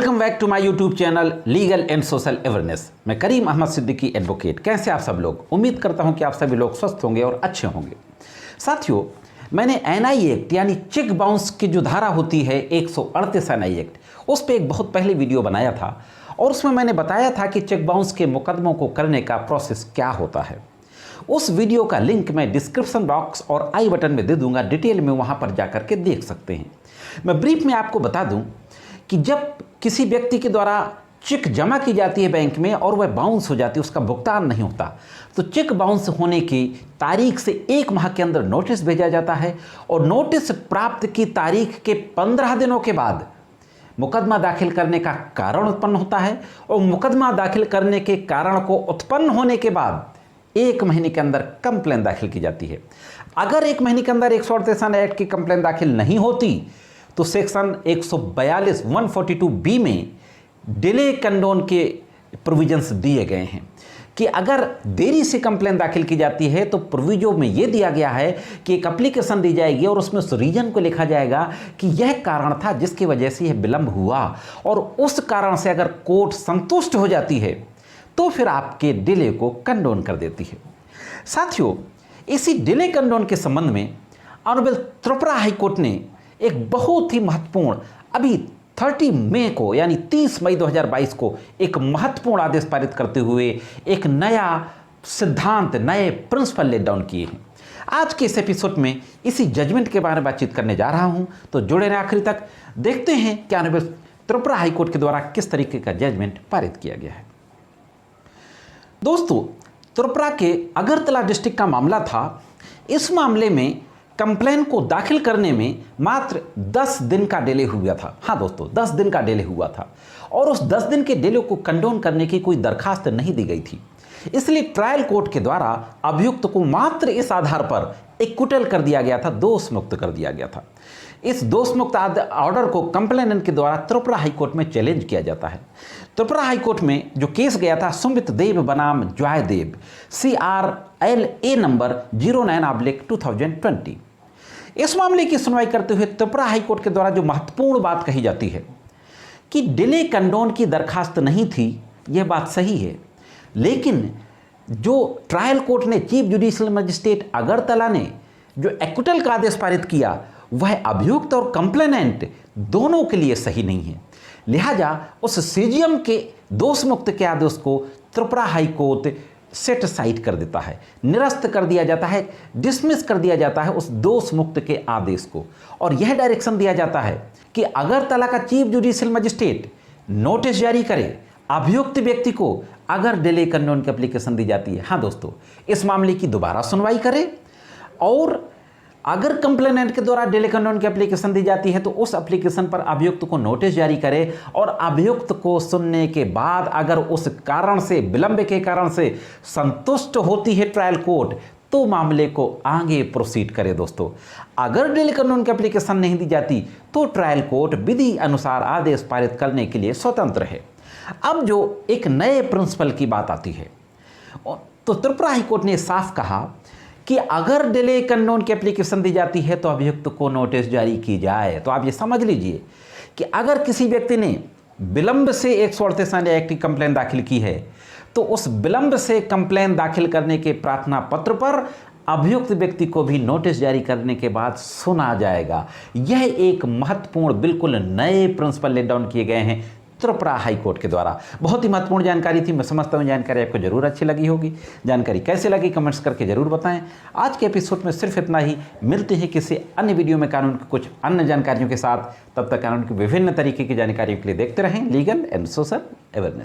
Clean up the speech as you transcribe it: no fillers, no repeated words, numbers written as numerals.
Welcome back to my YouTube channel legal and social awareness. मैं Karim Ahmad Siddiqui advocate. कैसे आप सब लोग? उम्मीद करता हूं कि आप सभी लोग स्वस्थ होंगे और अच्छे होंगे। साथियों, मैंने एनआई एक्ट यानी चेक बाउंस की जो धारा होती है 138 एनआई एक्ट, उस पर एक बहुत पहले वीडियो बनाया था और उसमें मैंने बताया था कि चेक बाउंस के मुकदमों को करने का प्रोसेस क्या होता है। उस वीडियो का लिंक मैं डिस्क्रिप्शन बॉक्स और आई बटन में दे दूंगा, डिटेल में वहां पर जाकर के देख सकते हैं। मैं ब्रीफ में आपको बता दूं कि जब किसी व्यक्ति के द्वारा चेक जमा की जाती है बैंक में और वह बाउंस हो जाती है, उसका भुगतान नहीं होता, तो चेक बाउंस होने की तारीख से 1 माह के अंदर नोटिस भेजा जाता है और नोटिस प्राप्त की तारीख के 15 दिनों के बाद मुकदमा दाखिल करने का कारण उत्पन्न होता है और मुकदमा दाखिल करने के कारण को उत्पन्न होने के बाद 1 महीने के अंदर कंप्लेन दाखिल की जाती है। अगर 1 महीने के अंदर 138 एक्ट की कंप्लेन दाखिल नहीं होती तो सेक्शन 142 142B में डिले कंडोन के प्रोविजंस दिए गए हैं कि अगर देरी से कंप्लेन दाखिल की जाती है तो प्रोविजो में यह दिया गया है कि एक एप्लीकेशन दी जाएगी और उसमें उस रीजन को लिखा जाएगा कि यह कारण था जिसकी वजह से यह विलंब हुआ, और उस कारण से अगर कोर्ट संतुष्ट हो जाती है तो फिर आपके डिले को कंडोन कर देती है। साथियों, इसी डिले कंडोन के संबंध में ऑनरेबल त्रिपुरा हाईकोर्ट ने एक बहुत ही महत्वपूर्ण, अभी 30 मई को यानी 30 मई 2022 को एक महत्वपूर्ण आदेश पारित करते हुए एक नया सिद्धांत, नए प्रिंसिपल लेट डाउन किए हैं। आज के इस एपिसोड में इसी जजमेंट के बारे में बातचीत करने जा रहा हूं, तो जुड़े रहें आखिरी तक। देखते हैं कि ऑनरेबल त्रिपुरा हाईकोर्ट के द्वारा किस तरीके का जजमेंट पारित किया गया है। दोस्तों, त्रिपुरा के अगरतला डिस्ट्रिक्ट का मामला था। इस मामले में कंप्लेन को दाखिल करने में मात्र 10 दिन का डिले हुआ था। हाँ दोस्तों, 10 दिन का डिले हुआ था और उस 10 दिन के डिले को कंडोन करने की कोई दरखास्त नहीं दी गई थी। इसलिए ट्रायल कोर्ट के द्वारा अभियुक्त को मात्र इस आधार पर एक्विटल कर दिया गया था, दोष मुक्त कर दिया गया था। इस दोष मुक्त ऑर्डर को कंप्लेनेंट के द्वारा त्रिपुरा हाईकोर्ट में चैलेंज किया जाता है। त्रिपुरा हाईकोर्ट में जो केस गया था सुमित देव बनाम जॉयदेव, CRLA नंबर 09/2020। इस मामले की सुनवाई करते हुए त्रिपुरा हाईकोर्ट के द्वारा जो महत्वपूर्ण बात कही जाती है कि डिले कंडोन की दरखास्त नहीं थी, यह बात सही है, लेकिन जो ट्रायल कोर्ट ने, चीफ जुडिशियल मजिस्ट्रेट अगरतला ने जो एक्विटल का आदेश पारित किया, वह अभियुक्त और कंप्लेनेंट दोनों के लिए सही नहीं है। लिहाजा उस सीजीएम के दोष मुक्त के आदेश को त्रिपुरा हाईकोर्ट सेट साइड कर देता है, निरस्त कर दिया जाता है, डिसमिस कर दिया जाता है उस दोष मुक्त के आदेश को, और यह डायरेक्शन दिया जाता है कि अगरतला का चीफ जुडिशियल मजिस्ट्रेट नोटिस जारी करे अभियुक्त व्यक्ति को अगर डिले कंडोन की एप्लीकेशन दी जाती है। हाँ दोस्तों, इस मामले की दोबारा सुनवाई करे और अगर कंप्लेनेंट के द्वारा डिले कंडोन की एप्लीकेशन दी जाती है तो उस एप्लीकेशन पर अभियुक्त को नोटिस जारी करे और अभियुक्त को सुनने के बाद अगर उस कारण से, विलंब के कारण से संतुष्ट होती है ट्रायल कोर्ट, तो मामले को आगे प्रोसीड करे। दोस्तों, अगर डिले कंडोन की एप्लीकेशन नहीं दी जाती तो ट्रायल कोर्ट विधि अनुसार आदेश पारित करने के लिए स्वतंत्र है। अब जो एक नए प्रिंसिपल की बात आती है, तो त्रिपुरा हाईकोर्ट ने साफ कहा कि अगर डिले कंडोन की एप्लीकेशन दी जाती है तो अभियुक्त को नोटिस जारी की जाए। तो आप ये समझ लीजिए कि अगर किसी व्यक्ति ने विलंब से 138 एक्ट की कंप्लेन दाखिल की है तो उस विलंब से कंप्लेन दाखिल करने के प्रार्थना पत्र पर अभियुक्त व्यक्ति को भी नोटिस जारी करने के बाद सुना जाएगा। यह एक महत्वपूर्ण, बिल्कुल नए प्रिंसिपल लेट डाउन किए गए हैं त्रिपुरा हाईकोर्ट के द्वारा। बहुत ही महत्वपूर्ण जानकारी थी। मैं समझता हूँ जानकारी आपको जरूर अच्छी लगी होगी। जानकारी कैसे लगी कमेंट्स करके जरूर बताएं। आज के एपिसोड में सिर्फ इतना ही। मिलते हैं किसी अन्य वीडियो में कानून की कुछ अन्य जानकारियों के साथ। तब तक कानून की विभिन्न तरीके की जानकारियों के लिए देखते रहें लीगल एंड सोशल अवेयरनेस।